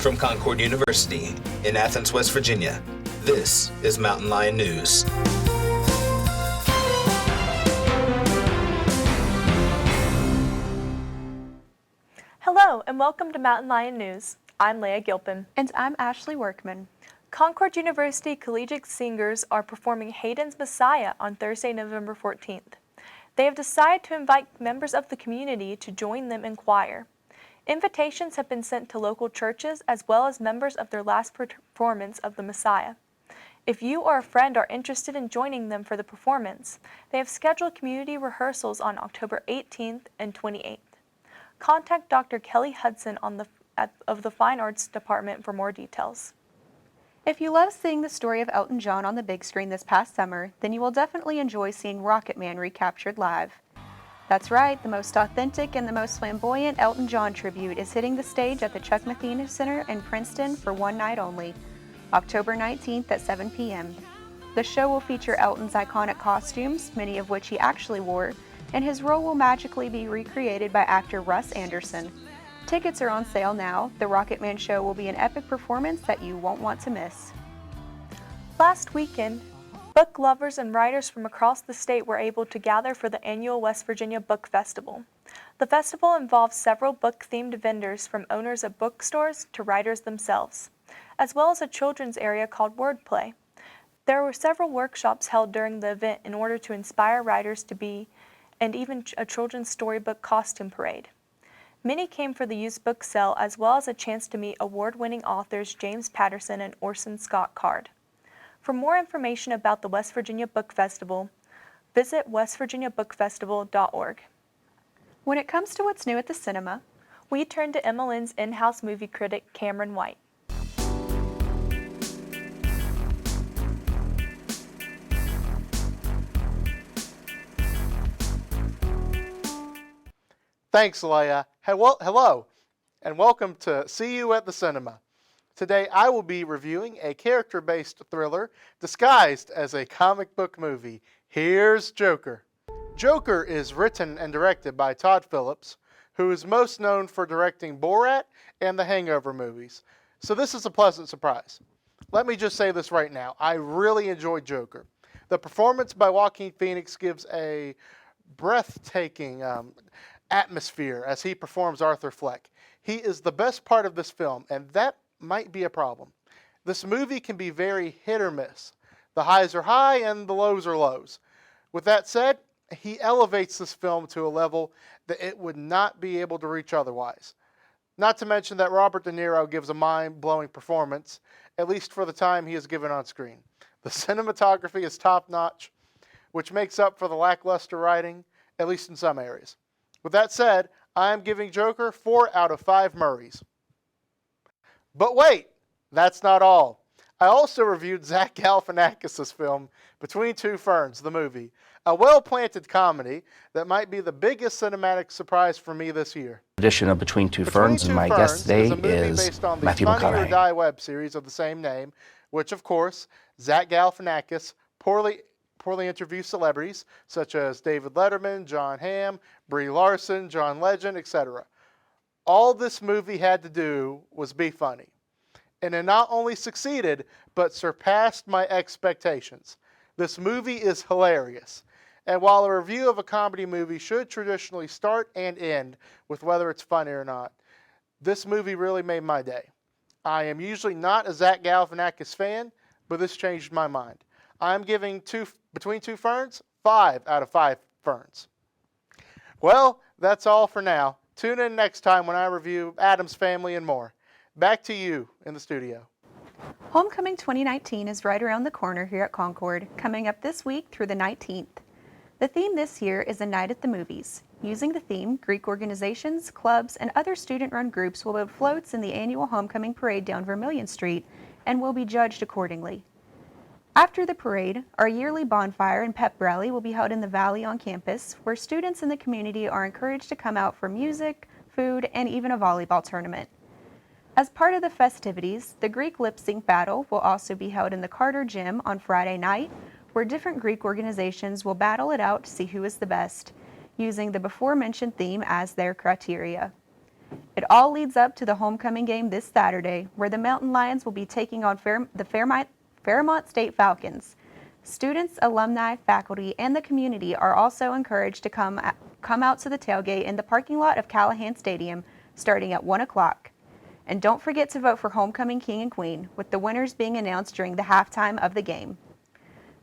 From Concord University in Athens, West Virginia, this is Mountain Lion News. Hello and welcome to Mountain Lion News. I'm Leah Gilpin. And I'm Ashley Workman. Concord University Collegiate Singers are performing Haydn's Messiah on Thursday, November 14th. They have decided to invite members of the community to join them in choir. Invitations have been sent to local churches as well as members of their last performance of the Messiah. If you or a friend are interested in joining them for the performance, they have scheduled community rehearsals on October 18th and 28th. Contact Dr. Kelly Hudson of the Fine Arts Department for more details. If you love seeing the story of Elton John on the big screen this past summer, then you will definitely enjoy seeing Rocket Man recaptured live. That's right, the most authentic and the most flamboyant Elton John tribute is hitting the stage at the Chuck Metheny Center in Princeton for one night only, October 19th at 7 p.m. The show will feature Elton's iconic costumes, many of which he actually wore, and his role will magically be recreated by actor Russ Anderson. Tickets are on sale now. The Rocket Man show will be an epic performance that you won't want to miss. Last weekend, book lovers and writers from across the state were able to gather for the annual West Virginia Book Festival. The festival involves several book-themed vendors from owners of bookstores to writers themselves, as well as a children's area called Wordplay. There were several workshops held during the event in order to inspire writers to be, and even a children's storybook costume parade. Many came for the used book sale as well as a chance to meet award-winning authors James Patterson and Orson Scott Card. For more information about the West Virginia Book Festival, visit westvirginiabookfestival.org. When it comes to what's new at the cinema, we turn to MLN's in-house movie critic Cameron White. Thanks, Leah. Hello, and welcome to See You at the Cinema. Today I will be reviewing a character-based thriller disguised as a comic book movie. Here's Joker. Joker is written and directed by Todd Phillips, who is most known for directing Borat and the Hangover movies. So this is a pleasant surprise. Let me just say this right now. I really enjoyed Joker. The performance by Joaquin Phoenix gives a breathtaking atmosphere as he performs Arthur Fleck. He is the best part of this film, and that might be a problem. This movie can be very hit or miss. The highs are high and the lows are lows. With that said, he elevates this film to a level that it would not be able to reach otherwise. Not to mention that Robert De Niro gives a mind-blowing performance, at least for the time he is given on screen. The cinematography is top-notch, which makes up for the lackluster writing, at least in some areas. With that said, I am giving Joker 4 out of 5 Murrays. But wait, that's not all. I also reviewed Zach Galifianakis' film Between Two Ferns, the movie, a well-planted comedy that might be the biggest cinematic surprise for me this year. Edition of Between Two Ferns, and my guest today is Matthew Funny or McConaughey. Die web series of the same name, which of course Zach Galifianakis poorly interviews celebrities such as David Letterman, John Hamm, Brie Larson, John Legend, etc. All this movie had to do was be funny. And it not only succeeded, but surpassed my expectations. This movie is hilarious. And while a review of a comedy movie should traditionally start and end with whether it's funny or not, this movie really made my day. I am usually not a Zach Galifianakis fan, but this changed my mind. I'm giving Between Two Ferns 5 out of 5 ferns. Well, that's all for now. Tune in next time when I review Addams Family and more. Back to you in the studio. Homecoming 2019 is right around the corner here at Concord, coming up this week through the 19th. The theme this year is A Night at the Movies. Using the theme, Greek organizations, clubs, and other student-run groups will build floats in the annual homecoming parade down Vermilion Street and will be judged accordingly. After the parade, our yearly bonfire and pep rally will be held in the Valley on campus, where students in the community are encouraged to come out for music, food, and even a volleyball tournament. As part of the festivities, the Greek lip sync battle will also be held in the Carter Gym on Friday night, where different Greek organizations will battle it out to see who is the best, using the before-mentioned theme as their criteria. It all leads up to the homecoming game this Saturday, where the Mountain Lions will be taking on the Fairmont State Falcons. Students, alumni, faculty, and the community are also encouraged to come out to the tailgate in the parking lot of Callahan Stadium starting at 1 o'clock. And don't forget to vote for Homecoming King and Queen, with the winners being announced during the halftime of the game.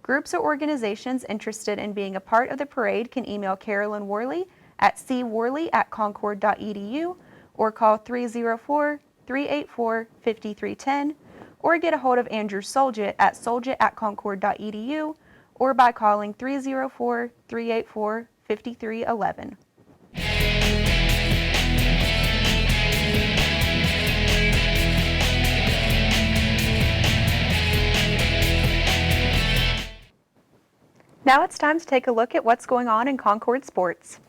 Groups or organizations interested in being a part of the parade can email Carolyn Worley at cworley@concord.edu or call 304-384-5310 or get a hold of Andrew Soljet at soljet@concord.edu or by calling 304-384-5311. Now it's time to take a look at what's going on in Concord sports.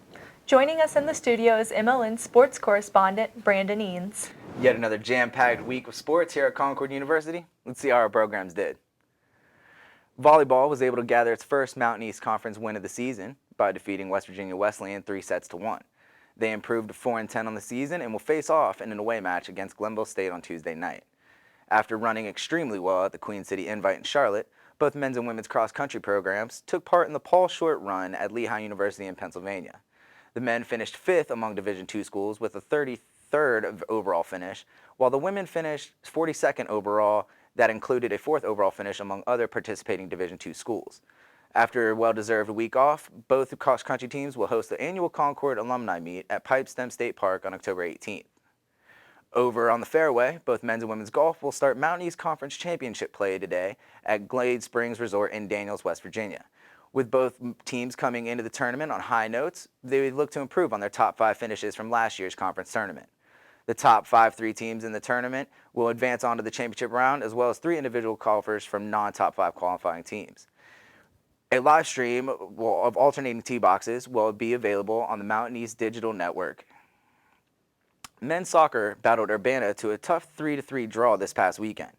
Joining us in the studio is MLN sports correspondent Brandon Eanes. Yet another jam-packed week of sports here at Concord University. Let's see how our programs did. Volleyball was able to gather its first Mountain East Conference win of the season by defeating West Virginia Wesleyan 3-1. They improved to 4-10 on the season and will face off in an away match against Glenville State on Tuesday night. After running extremely well at the Queen City Invite in Charlotte, both men's and women's cross-country programs took part in the Paul Short Run at Lehigh University in Pennsylvania. The men finished 5th among Division II schools with a 33rd overall finish, while the women finished 42nd overall. That included a 4th overall finish among other participating Division II schools. After a well-deserved week off, both cross-country teams will host the annual Concord Alumni Meet at Pipestem State Park on October 18th. Over on the fairway, both men's and women's golf will start Mountain East Conference Championship play today at Glade Springs Resort in Daniels, West Virginia. With both teams coming into the tournament on high notes, they would look to improve on their top 5 finishes from last year's conference tournament. The top 3 teams in the tournament will advance on to the championship round, as well as 3 individual golfers from non-top 5 qualifying teams. A live stream of alternating tee boxes will be available on the Mountain East Digital Network. Men's soccer battled Urbana to a tough 3-3 draw this past weekend.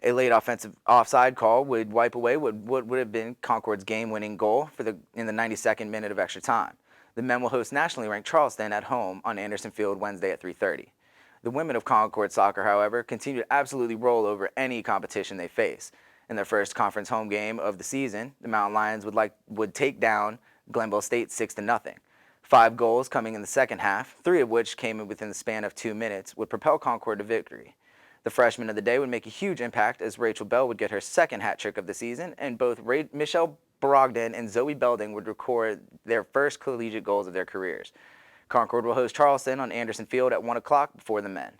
A late offensive offside call would wipe away what would have been Concord's game-winning goal in the 92nd minute of extra time. The men will host nationally ranked Charleston at home on Anderson Field Wednesday at 3:30. The women of Concord soccer, however, continue to absolutely roll over any competition they face. In their first conference home game of the season, the Mountain Lions would take down Glenville State 6-0. 5 goals coming in the second half, 3 of which came within the span of 2 minutes, would propel Concord to victory. The freshman of the day would make a huge impact as Rachel Bell would get her second hat trick of the season, and both Michelle Brogdon and Zoe Belding would record their first collegiate goals of their careers. Concord will host Charleston on Anderson Field at 1 o'clock before the men.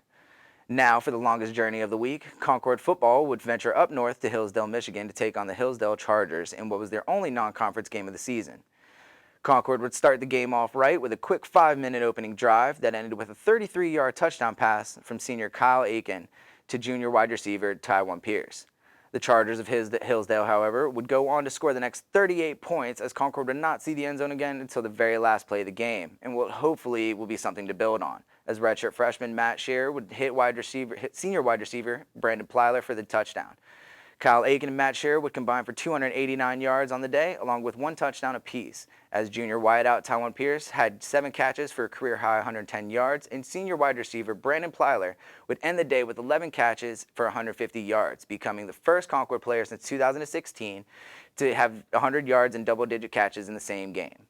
Now for the longest journey of the week, Concord football would venture up north to Hillsdale, Michigan to take on the Hillsdale Chargers in what was their only non-conference game of the season. Concord would start the game off right with a quick 5-minute opening drive that ended with a 33-yard touchdown pass from senior Kyle Aiken to junior wide receiver Tywon Pierce. The Chargers of Hillsdale, however, would go on to score the next 38 points as Concord would not see the end zone again until the very last play of the game, and what hopefully will be something to build on, as redshirt freshman Matt Shearer would hit senior wide receiver Brandon Plyler for the touchdown. Kyle Aiken and Matt Shearer would combine for 289 yards on the day, along with 1 touchdown apiece, as junior wideout Tywon Pierce had 7 catches for a career-high 110 yards, and senior wide receiver Brandon Plyler would end the day with 11 catches for 150 yards, becoming the first Concord player since 2016 to have 100 yards and double-digit catches in the same game.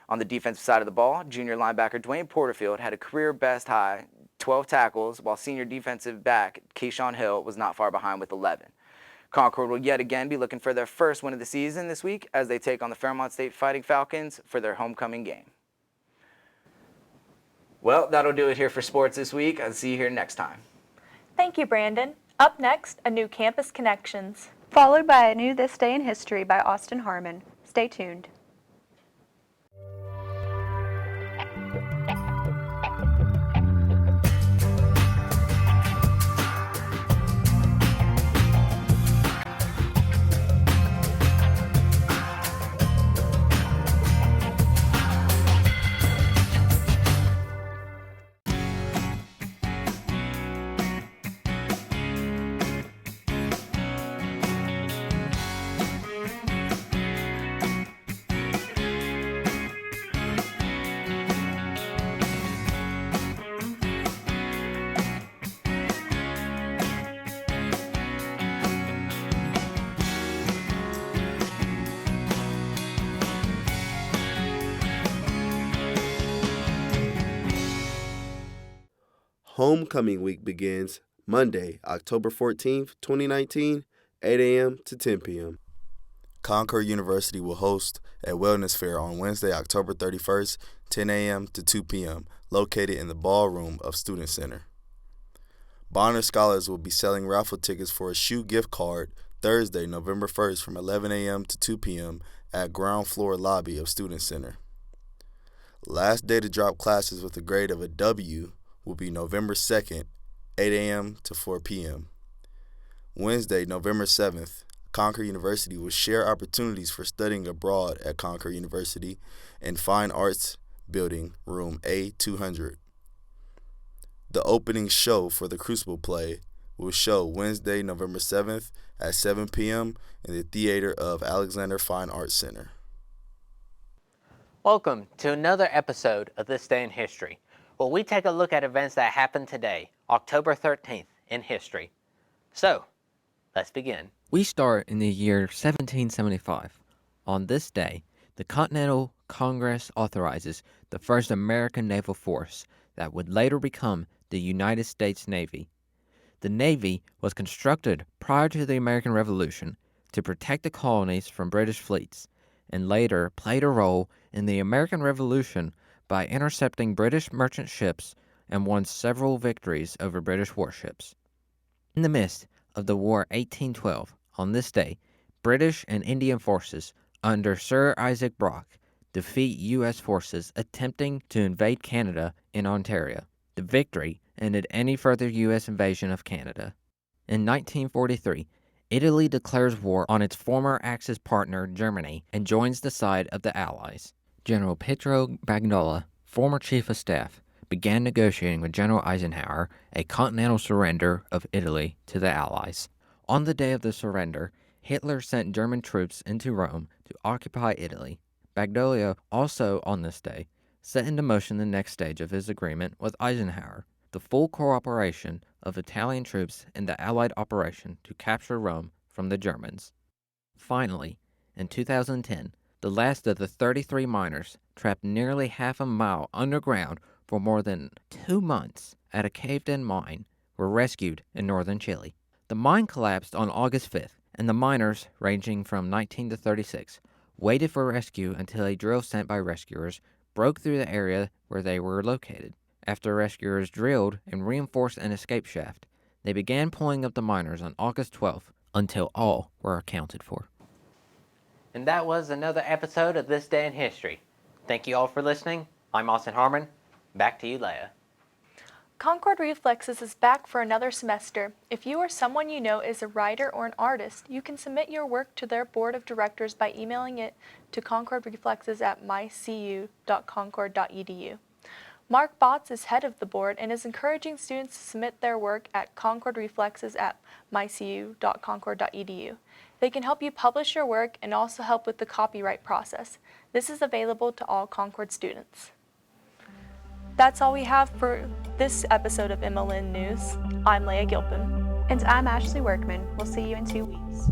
On the defensive side of the ball, junior linebacker Dwayne Porterfield had a career-best high 12 tackles, while senior defensive back Keyshawn Hill was not far behind with 11. Concord will yet again be looking for their first win of the season this week as they take on the Fairmont State Fighting Falcons for their homecoming game. Well, that'll do it here for sports this week. I'll see you here next time. Thank you, Brandon. Up next, a new Campus Connections. Followed by a new This Day in History by Austin Harmon. Stay tuned. Homecoming Week begins Monday, October 14th, 2019, 8 a.m. to 10 p.m. Concord University will host a wellness fair on Wednesday, October 31st, 10 a.m. to 2 p.m., located in the ballroom of Student Center. Bonner Scholars will be selling raffle tickets for a shoe gift card Thursday, November 1st from 11 a.m. to 2 p.m. at ground floor lobby of Student Center. Last day to drop classes with a grade of a W will be November 2nd, 8 a.m. to 4 p.m. Wednesday, November 7th, Concord University will share opportunities for studying abroad at Concord University in Fine Arts Building, room A200. The opening show for the Crucible play will show Wednesday, November 7th at 7 p.m. in the theater of Alexander Fine Arts Center. Welcome to another episode of This Day in History, where we take a look at events that happened today, October 13th, in history. So, let's begin. We start in the year 1775. On this day, the Continental Congress authorizes the first American naval force that would later become the United States Navy. The Navy was constructed prior to the American Revolution to protect the colonies from British fleets, and later played a role in the American Revolution by intercepting British merchant ships and won several victories over British warships. In the midst of the War 1812, on this day, British and Indian forces under Sir Isaac Brock defeat U.S. forces attempting to invade Canada in Ontario. The victory ended any further U.S. invasion of Canada. In 1943, Italy declares war on its former Axis partner Germany and joins the side of the Allies. General Pietro Bagnola, former chief of staff, began negotiating with General Eisenhower a continental surrender of Italy to the Allies. On the day of the surrender, Hitler sent German troops into Rome to occupy Italy. Bagnola also, on this day, set into motion the next stage of his agreement with Eisenhower, the full cooperation of Italian troops in the Allied operation to capture Rome from the Germans. Finally, in 2010, the last of the 33 miners trapped nearly half a mile underground for more than 2 months at a caved-in mine were rescued in northern Chile. The mine collapsed on August 5th, and the miners, ranging from 19 to 36, waited for rescue until a drill sent by rescuers broke through the area where they were located. After rescuers drilled and reinforced an escape shaft, they began pulling up the miners on August 12th until all were accounted for. And that was another episode of This Day in History. Thank you all for listening. I'm Austin Harmon. Back to you, Leia. Concord Reflexes is back for another semester. If you or someone you know is a writer or an artist, you can submit your work to their board of directors by emailing it to concordreflexes@mycu.concord.edu. Mark Botts is head of the board and is encouraging students to submit their work at concordreflexes@mycu.concord.edu. They can help you publish your work and also help with the copyright process. This is available to all Concord students. That's all we have for this episode of MLN News. I'm Leia Gilpin. And I'm Ashley Workman. We'll see you in 2 weeks.